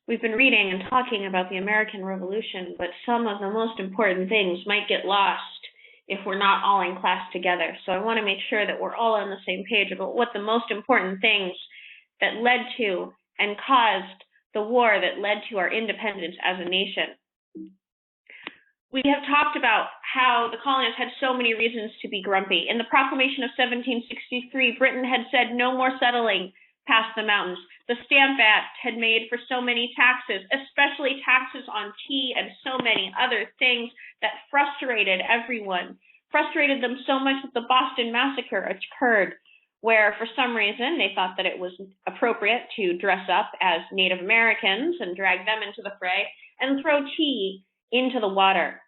We've been reading and talking about the American Revolution, but some of the most important things might get lost if we're not all in class together. So I want to make sure that we're all on the same page about what the most important things that led to and caused the war that led to our independence as a nation. We have talked about how the colonists had so many reasons to be grumpy. In the Proclamation of 1763, Britain had said no more settling past the mountains. The Stamp Act had made for so many taxes, especially taxes on tea and so many other things that frustrated everyone, frustrated them so much that the Boston Massacre occurred, where for some reason they thought that it was appropriate to dress up as Native Americans and drag them into the fray and throw tea into the water.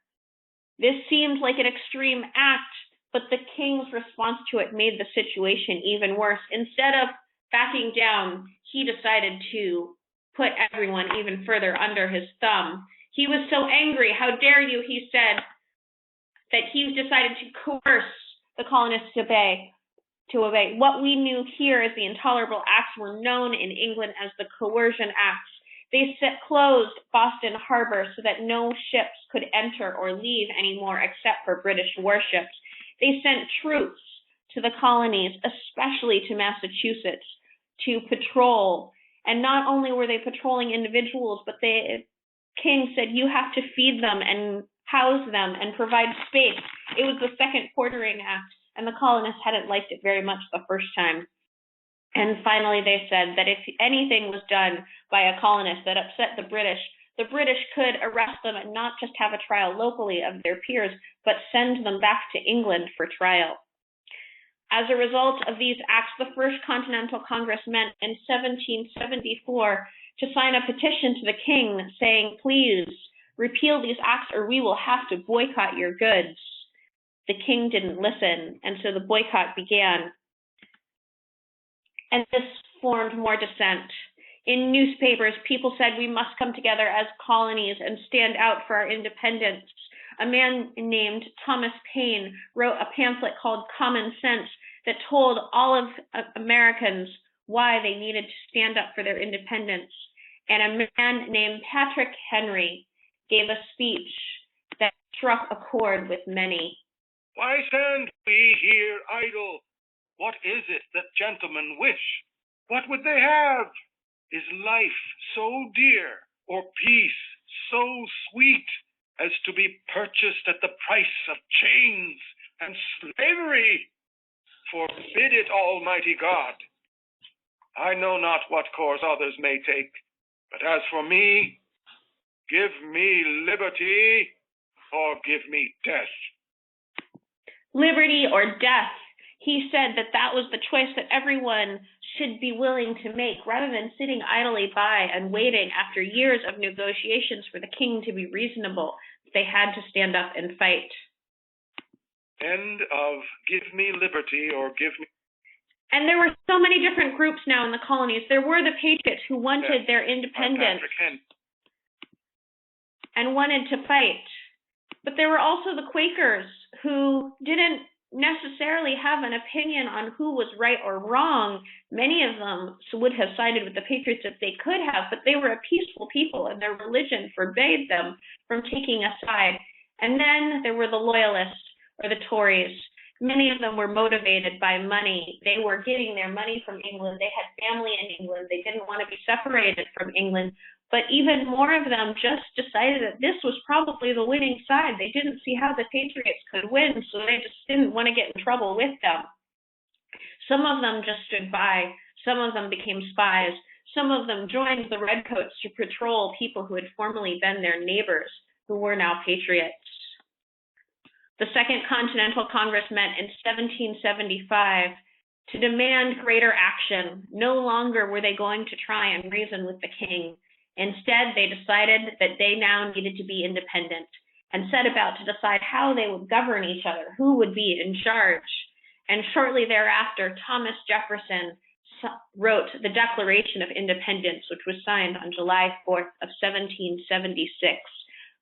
This seemed like an extreme act, but the king's response to it made the situation even worse. Instead of backing down, he decided to put everyone even further under his thumb. He was so angry. How dare you, he said, that he decided to coerce the colonists to obey. What we knew here as the intolerable acts were known in England as the coercion acts. They closed Boston Harbor so that no ships could enter or leave anymore except for British warships. They sent troops to the colonies, especially to Massachusetts, to patrol. And not only were they patrolling individuals, but the king said, you have to feed them and house them and provide space. It was the Second Quartering Act, and the colonists hadn't liked it very much the first time. And finally, they said that if anything was done by a colonist that upset the British could arrest them and not just have a trial locally of their peers, but send them back to England for trial. As a result of these acts, the First Continental Congress met in 1774 to sign a petition to the king saying, please repeal these acts or we will have to boycott your goods. The king didn't listen, and so the boycott began. And this formed more dissent. In newspapers, people said we must come together as colonies and stand out for our independence. A man named Thomas Paine wrote a pamphlet called Common Sense that told all of Americans why they needed to stand up for their independence. And a man named Patrick Henry gave a speech that struck a chord with many. Why stand we here idle? What is it that gentlemen wish? What would they have? Is life so dear, or peace so sweet, as to be purchased at the price of chains and slavery? Forbid it, Almighty God. I know not what course others may take, but as for me, give me liberty or give me death. Liberty or death. He said that that was the choice that everyone should be willing to make, rather than sitting idly by and waiting after years of negotiations for the king to be reasonable. They had to stand up and fight. End of give me liberty or give me... And there were so many different groups now in the colonies. There were the Patriots who wanted their independence and wanted to fight. But there were also the Quakers who didn't necessarily have an opinion on who was right or wrong. Many of them would have sided with the Patriots if they could have, but they were a peaceful people and their religion forbade them from taking a side. And then there were the Loyalists or the Tories. Many of them were motivated by money. They were getting their money from England. They had family in England. They didn't want to be separated from England. But even more of them just decided that this was probably the winning side. They didn't see how the Patriots could win, so they just didn't want to get in trouble with them. Some of them just stood by. Some of them became spies. Some of them joined the Redcoats to patrol people who had formerly been their neighbors, who were now Patriots. The Second Continental Congress met in 1775 to demand greater action. No longer were they going to try and reason with the king. Instead, they decided that they now needed to be independent and set about to decide how they would govern each other, who would be in charge. And shortly thereafter, Thomas Jefferson wrote the Declaration of Independence, which was signed on July 4th of 1776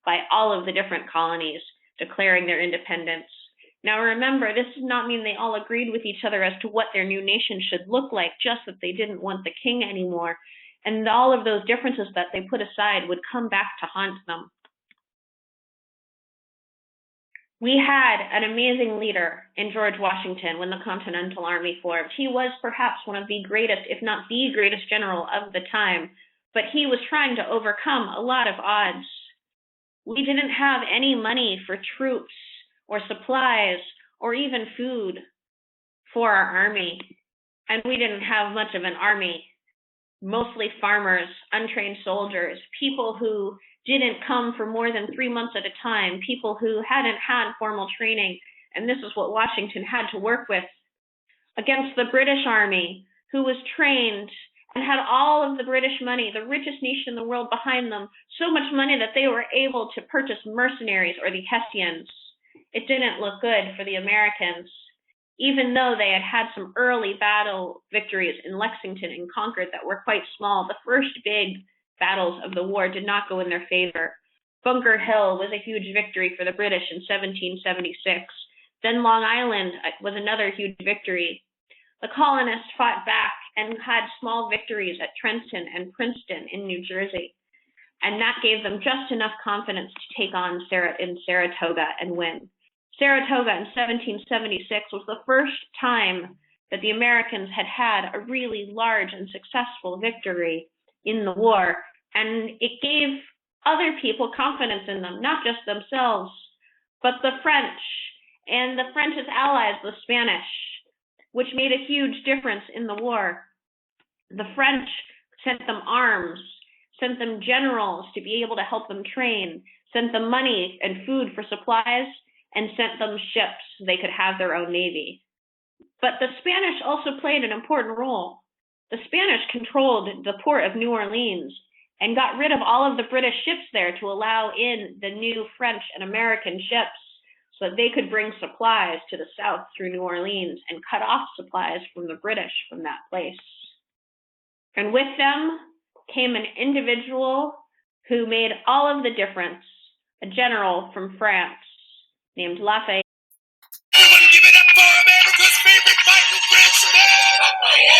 by all of the different colonies declaring their independence. Now remember, this does not mean they all agreed with each other as to what their new nation should look like, just that they didn't want the king anymore. and all of those differences that they put aside would come back to haunt them. We had an amazing leader in George Washington when the Continental Army formed. He was perhaps one of the greatest, if not the greatest general of the time, but he was trying to overcome a lot of odds. We didn't have any money for troops or supplies or even food for our army, and we didn't have much of an army. Mostly farmers, untrained soldiers, people who didn't come for more than 3 months at a time, people who hadn't had formal training, and this is what Washington had to work with, against the British Army, who was trained and had all of the British money, the richest nation in the world behind them, so much money that they were able to purchase mercenaries or the Hessians. It didn't look good for the Americans. Even though they had had some early battle victories in Lexington and Concord that were quite small, the first big battles of the war did not go in their favor. Bunker Hill was a huge victory for the British in 1776. Then Long Island was another huge victory. The colonists fought back and had small victories at Trenton and Princeton in New Jersey. And that gave them just enough confidence to take on Saratoga and win. Saratoga in 1776 was the first time that the Americans had had a really large and successful victory in the war, and it gave other people confidence in them, not just themselves, but the French and the French's allies, the Spanish, which made a huge difference in the war. The French sent them arms, sent them generals to be able to help them train, sent them money and food for supplies, and sent them ships so they could have their own navy. But the Spanish also played an important role. The Spanish controlled the port of New Orleans and got rid of all of the British ships there to allow in the new French and American ships so that they could bring supplies to the south through New Orleans and cut off supplies from the British from that place. And with them came an individual who made all of the difference, a general from France, named Lafayette. Everyone give it up for America's favorite fighting Frenchman!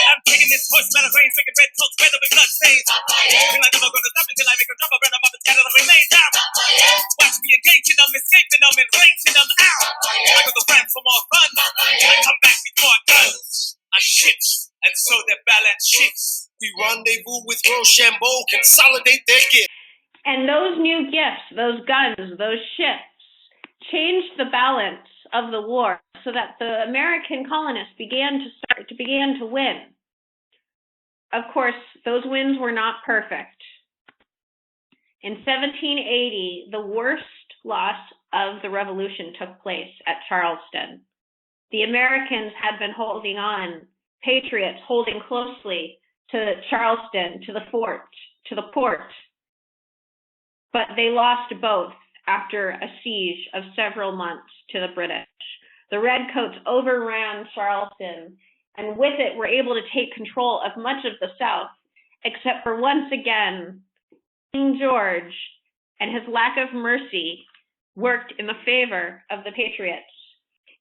I'm taking this horse, metal rain, drinking red coats, weather with blood stains. Feel like I'm never gonna stop until I make a drop, burn them up and scatter the remains out. Watch me engaging them, escaping them, and raging them out. I go to France for more fun. I come back with more guns. I ships, and so their balance shifts. We rendezvous with Rochambeau, consolidate their gifts. And those new gifts, those guns, those ships, changed the balance of the war so that the American colonists began to win. Of course, those wins were not perfect. In 1780, the worst loss of the Revolution took place at Charleston. The Americans had been holding on, patriots holding closely to Charleston, to the fort, to the port, but they lost both after a siege of several months to the British. The Redcoats overran Charleston, and with it were able to take control of much of the South, except for once again, King George and his lack of mercy worked in the favor of the Patriots.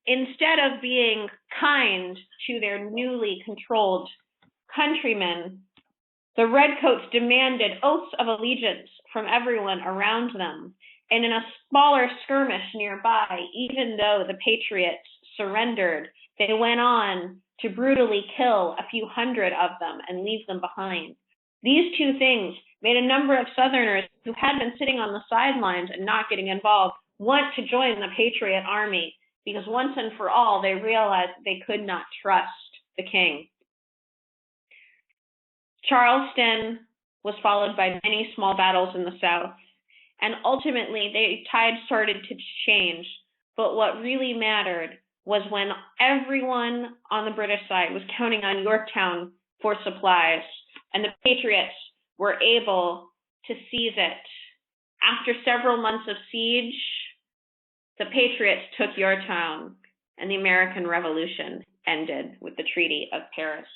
Instead of being kind to their newly controlled countrymen, the Redcoats demanded oaths of allegiance from everyone around them. And in a smaller skirmish nearby, even though the Patriots surrendered, they went on to brutally kill a few hundred of them and leave them behind. These two things made a number of Southerners who had been sitting on the sidelines and not getting involved want to join the Patriot Army, because once and for all, they realized they could not trust the king. Charleston was followed by many small battles in the South. And ultimately, the tide started to change. But what really mattered was when everyone on the British side was counting on Yorktown for supplies, and the Patriots were able to seize it. After several months of siege, the Patriots took Yorktown, and the American Revolution ended with the Treaty of Paris.